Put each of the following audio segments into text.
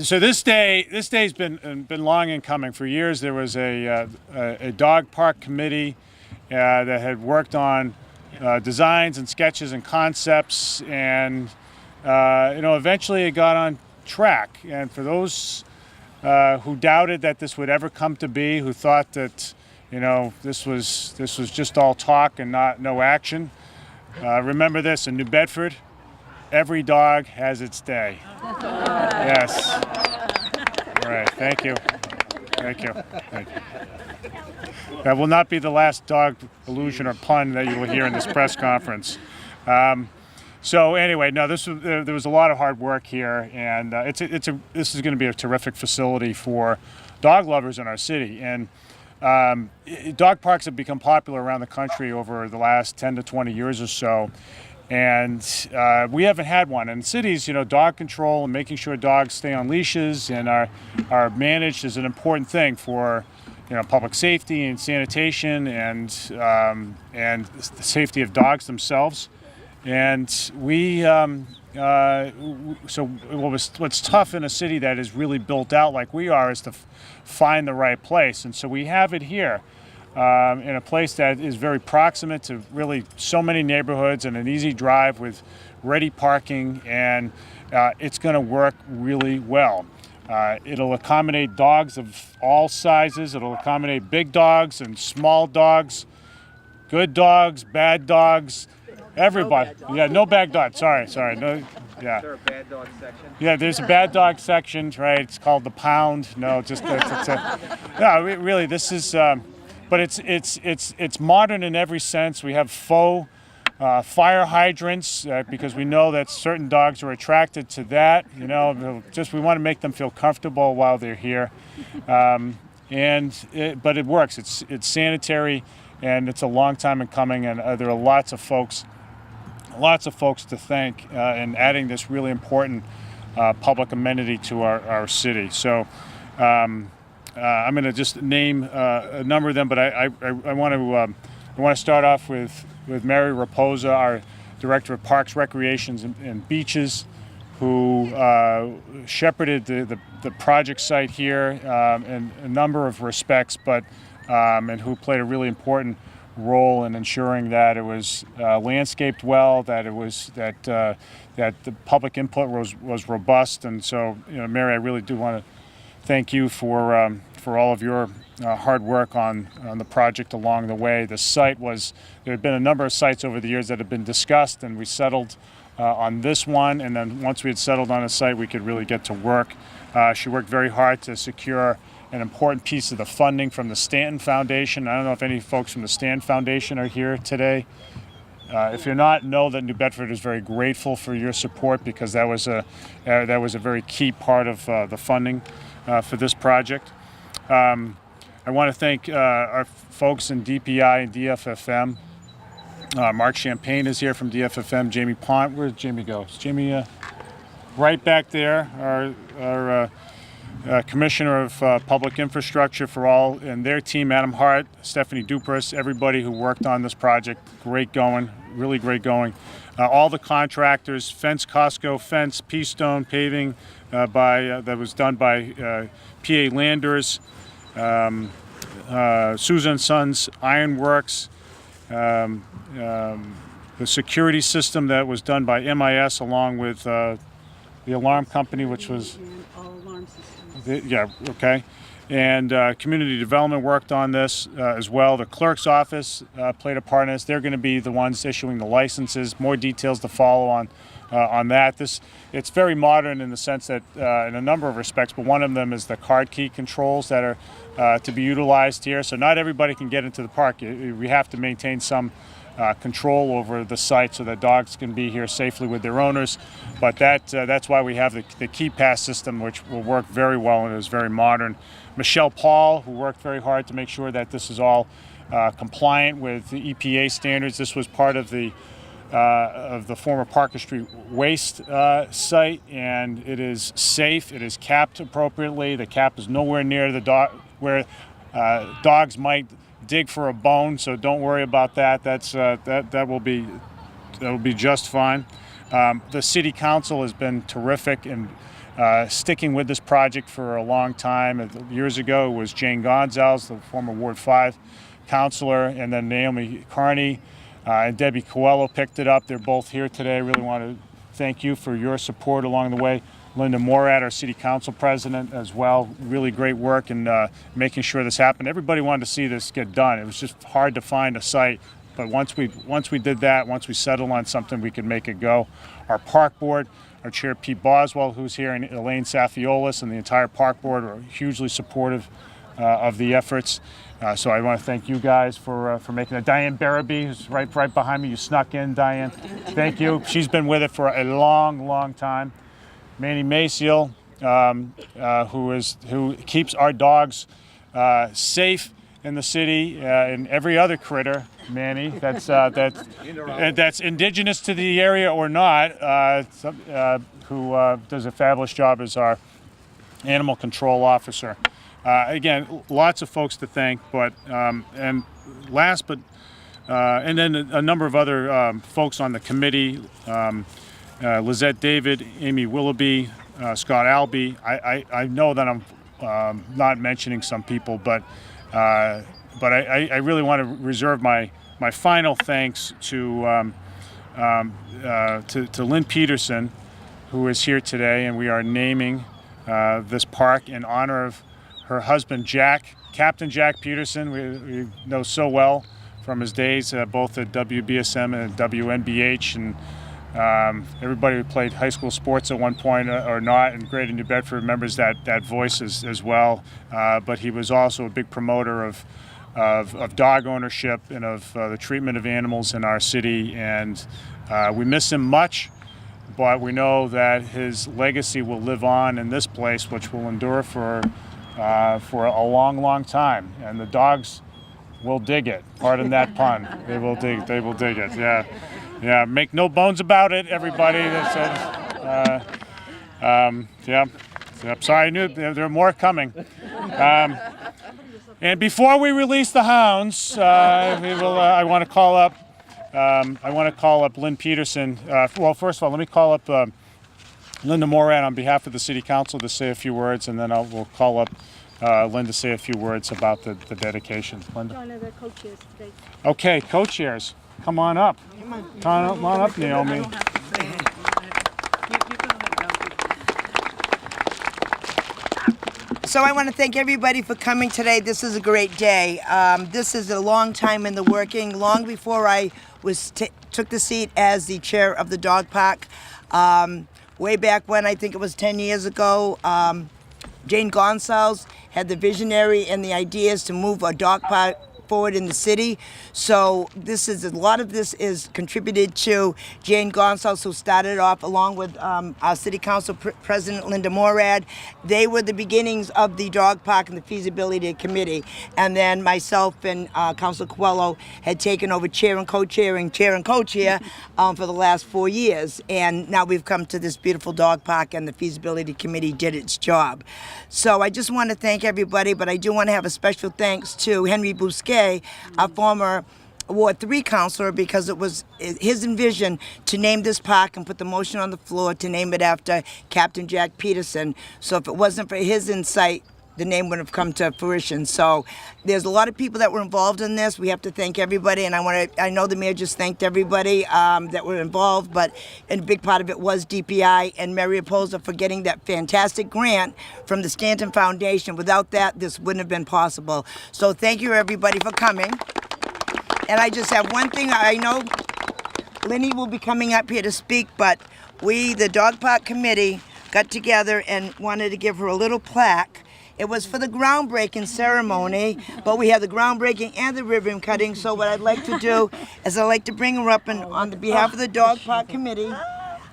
So this day's been long in coming. For years, there was a dog park committee that had worked on designs and sketches and concepts, and eventually it got on track. And for those who doubted that this would ever come to be, who thought that this was just all talk and no action, remember this: in New Bedford, every dog has its day. Yes. All right. Thank you. Thank you. Thank you. That will not be the last dog allusion or pun that you will hear in this press conference. So anyway, no, there was a lot of hard work here, and this is going to be a terrific facility for dog lovers in our city. And dog parks have become popular around the country over the last 10 to 20 years or so. And we haven't had one. In cities, dog control and making sure dogs stay on leashes and are managed is an important thing for, public safety and sanitation and the safety of dogs themselves. And so what's tough in a city that is really built out like we are is to find the right place. And so we have it here. In a place that is very proximate to really so many neighborhoods and an easy drive with ready parking, and it's going to work really well. It'll accommodate dogs of all sizes. It'll accommodate big dogs and small dogs, good dogs, bad dogs, everybody. Yeah, no bad dogs. Sorry. No. Yeah. Is there a bad dog section? Yeah, there's a bad dog section, right? It's called the Pound. No, just really, this is. But it's modern in every sense. We have faux fire hydrants because we know that certain dogs are attracted to that. We want to make them feel comfortable while they're here. But it works. It's sanitary, and it's a long time in coming. And there are lots of folks to thank in adding this really important public amenity to our city. So. I'm going to just name a number of them, but I want to start off with Mary Raposa, our Director of Parks, Recreations, and Beaches, who shepherded the project site here in a number of respects, and who played a really important role in ensuring that it was landscaped well, that the public input was robust. And so, Mary, I really do want to thank you for all of your hard work on the project along the way. There had been a number of sites over the years that have been discussed, and we settled on this one. And then once we had settled on a site, we could really get to work. She worked very hard to secure an important piece of the funding from the Stanton Foundation. I don't know if any folks from the Stanton Foundation are here today. If you're not, know that New Bedford is very grateful for your support, because that was a very key part of the funding for this project. I want to thank our folks in DPI and DFFM. Mark Champagne is here from DFFM. Jamie Pont, where did Jamie go? Is Jamie right back there? Our Commissioner of Public Infrastructure and their team, Adam Hart, Stephanie Dupras, everybody who worked on this project. Great going, really great going. All the contractors, Costco Fence, Peastone Paving, that was done by PA Landers. Susan Sons Iron Works, the security system that was done by MIS along with the alarm company, which was all alarm systems. And community development worked on this as well. The clerk's office played a part in this. They're going to be the ones issuing the licenses. More details to follow on that. It's very modern in the sense that in a number of respects, but one of them is the card key controls that are to be utilized here. So not everybody can get into the park. We have to maintain some control over the site so that dogs can be here safely with their owners. But that's why we have the key pass system, which will work very well and is very modern. Michelle Paul, who worked very hard to make sure that this is all compliant with the EPA standards. This was part of the former Parker Street waste site, and it is safe. It is capped appropriately. The cap is nowhere near the where dogs might dig for a bone, so don't worry about that. That will be just fine. The City Council has been terrific in sticking with this project for a long time. Years ago, it was Jane Gonzalez, the former Ward 5 councilor, and then Naomi Carney and Debbie Coelho picked it up. They're both here today. I really want to thank you for your support along the way. Linda Morad, our City Council President, as well. Really great work in making sure this happened. Everybody wanted to see this get done. It was just hard to find a site, but once we did that, once we settled on something, we could make it go. Our Park Board, our Chair Pete Boswell, who's here, and Elaine Safiolis, and the entire Park Board are hugely supportive of the efforts. So I want to thank you guys for making it. Diane Barabee, who's right behind me. You snuck in, Diane. Thank you. She's been with it for a long time. Manny Maciel, who keeps our dogs safe in the city, and every other critter, Manny, that's indigenous to the area or not, who does a fabulous job as our animal control officer. Again, lots of folks to thank, but and then a number of other folks on the committee. Lizette David, Amy Willoughby, Scott Albee. I know that I'm not mentioning some people, but I really want to reserve my final thanks to Lynn Peterson, who is here today, and we are naming this park in honor of her husband Captain Jack Peterson. We know so well from his days both at WBSM and at WNBH, and everybody who played high school sports at one point or not in Greater New Bedford remembers that voice as well. But he was also a big promoter of dog ownership and of the treatment of animals in our city. And we miss him much, but we know that his legacy will live on in this place, which will endure for a long time. And the dogs will dig it. Pardon that pun. They will dig it. Yeah. Yeah, make no bones about it, everybody. Sorry, I knew there were more coming. And before we release the hounds, I want to call up Lynn Peterson. Well, first of all, let me call up Linda Morad on behalf of the City Council to say a few words, and then we'll call up Lynn to say a few words about the dedication. Linda. One of the co-chairs today. Okay, co-chairs. Come on up. Come on up, Naomi. So I want to thank everybody for coming today. This is a great day. This is a long time in the working, long before I took the seat as the chair of the dog park. Way back when, I think it was 10 years ago, Jane Gonzalez had the visionary and the ideas to move a dog park forward in the city. So a lot of this is contributed to Jane Gonzalez, who started off along with our City Council President Linda Morad. They were the beginnings of the dog park and the feasibility committee. And then myself and Councilor Coelho had taken over chair and co-chair for the last 4 years. And now we've come to this beautiful dog park, and the feasibility committee did its job. So I just want to thank everybody, but I do want to have a special thanks to Henry Bousquet, our former Ward 3 councilor, because it was his vision to name this park and put the motion on the floor to name it after Captain Jack Peterson. So if it wasn't for his insight the name wouldn't have come to fruition. So there's a lot of people that were involved in this. We have to thank everybody, and I know the mayor just thanked everybody that were involved, but a big part of it was DPI and Mary Oposa for getting that fantastic grant from the Stanton Foundation. Without that, this wouldn't have been possible. So thank you everybody for coming. And I just have one thing. I know Lenny will be coming up here to speak, but we, the Dog Park Committee, got together and wanted to give her a little plaque. It was for the groundbreaking ceremony, but we have the groundbreaking and the ribbon cutting. So what I'd like to do is I'd like to bring her up, and on the behalf of the Dog Park Committee,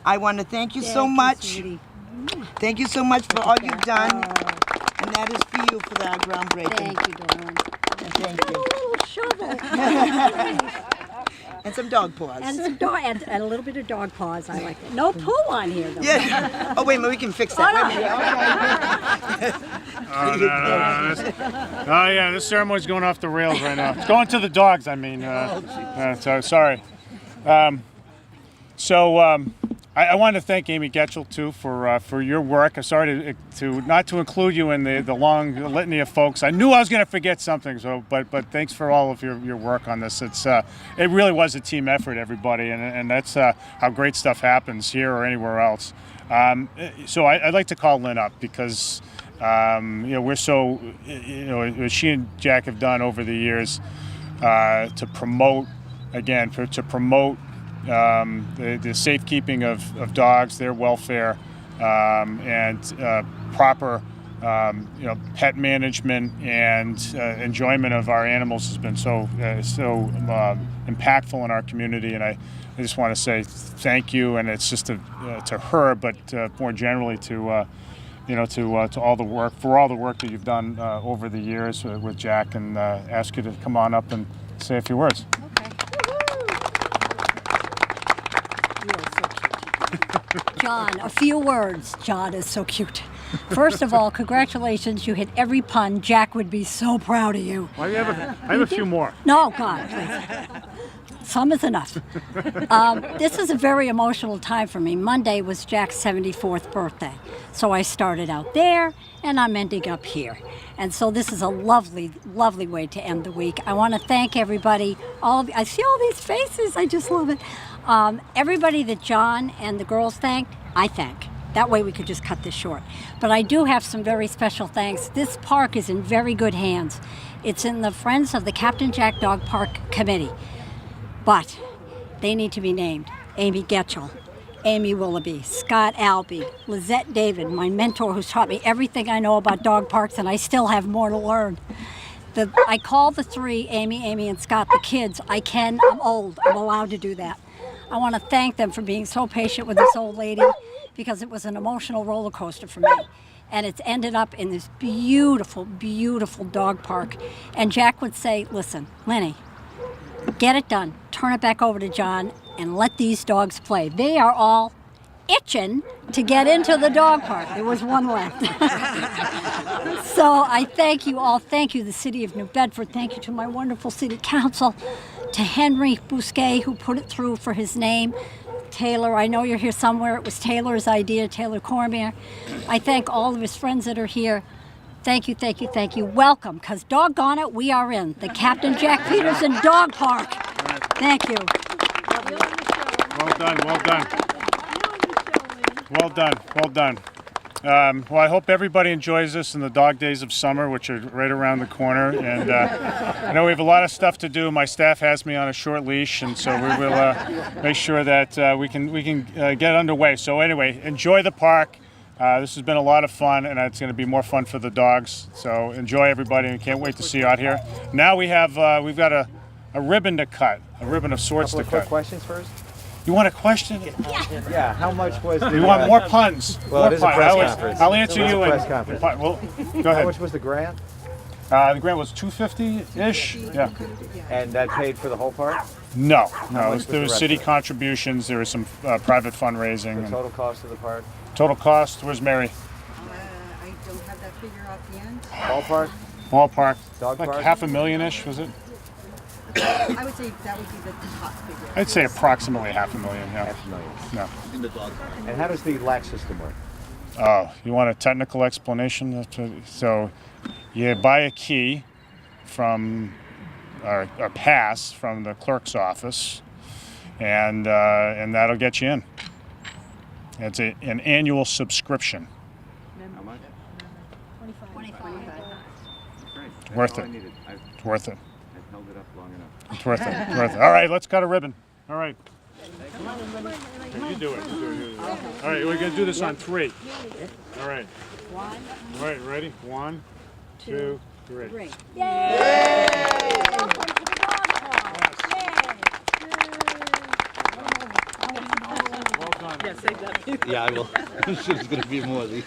I want to thank you so much. Thank you so much for all you've done, and that is for you for that groundbreaking. Thank you, Dawn. Thank you. A little shovel. And some dog paws. And some and a little bit of dog paws. I like it. No poo on here, though. Yeah. Oh, wait a minute, we can fix that. Wait a minute. Oh yeah, this ceremony's going off the rails right now. It's going to the dogs. I mean, so sorry. I want to thank Amy Getchell too for your work. I'm sorry to not to include you in the long litany of folks. I knew I was going to forget something. So, but thanks for all of your work on this. It really was a team effort, everybody, and that's how great stuff happens here or anywhere else. So I'd like to call Lynn up because we're so what she and Jack have done over the years to promote the safekeeping of dogs, their welfare, and proper pet management and enjoyment of our animals has been so impactful in our community. And I just want to say thank you, and it's just to her, but more generally to all the work that you've done over the years with Jack, and ask you to come on up and say a few words. John, a few words. John is so cute. First of all, congratulations. You hit every pun. Jack would be so proud of you. Well, I have a few more. No, God, please. Some is enough. This is a very emotional time for me. Monday was Jack's 74th birthday. So I started out there, and I'm ending up here. And so this is a lovely, lovely way to end the week. I want to thank everybody. I see all these faces. I just love it. Everybody that John and the girls thanked, I thank. That way we could just cut this short. But I do have some very special thanks. This park is in very good hands. It's in the Friends of the Captain Jack Dog Park Committee. But they need to be named. Amy Getchell, Amy Willoughby, Scott Albee, Lizette David, my mentor who's taught me everything I know about dog parks, and I still have more to learn. I call the three, Amy, and Scott, the kids. I'm old, I'm allowed to do that. I want to thank them for being so patient with this old lady, because it was an emotional roller coaster for me. And it's ended up in this beautiful, beautiful dog park. And Jack would say, listen, Lenny, get it done. Turn it back over to John and let these dogs play. They are all itching to get into the dog park. There was one left. So I thank you all. Thank you, the city of New Bedford. Thank you to my wonderful city council, to Henry Bousquet, who put it through for his name. Taylor, I know you're here somewhere. It was Taylor's idea, Taylor Cormier. I thank all of his friends that are here. Thank you, thank you, thank you. Welcome, because doggone it, we are in the Captain Jack Peterson Dog Park. Thank you. Well done, well done. Well done, well done. Well, I hope everybody enjoys this in the dog days of summer, which are right around the corner. And I know we have a lot of stuff to do. My staff has me on a short leash, and so we will make sure that we can get underway. So anyway, enjoy the park. This has been a lot of fun, and it's going to be more fun for the dogs. So enjoy, everybody, and can't wait to see you out here. Now we've got a ribbon to cut, a ribbon of sorts to cut. Quick questions first. You want a question? Yeah. How much was the? You want more puns? Well, more it is a press conference. I'll answer It's a you press in conference. Well, go ahead. How much was the grant? The grant was $250-ish. Yeah. And that paid for the whole park? No. much was There the was rest city of it? contributions. There was some private fundraising. The and total cost of the park? total cost. Where's Mary? I don't have that figure offhand. Ballpark? Ballpark. Dog like park? $500,000-ish, was it? I would say that would be the top figure. I'd say approximately $500,000. Yeah. $500,000. No. And how does the lax system work? Oh, you want a technical explanation? So you buy a key from, or a pass from the clerk's office, and that'll get you in. It's an annual subscription. How much? 25. Great. Worth That's all it. I needed. It's worth it. I've held it up long enough. It's worth it. It's worth it. All right, let's cut a ribbon. All right. You do it. All right, we're gonna do this on 3. All right. One, All right, ready? 1, 2, 3. 3. Yay! Welcome to the dog park. Well done. Yeah, I will. I'm sure there's going to be more of these.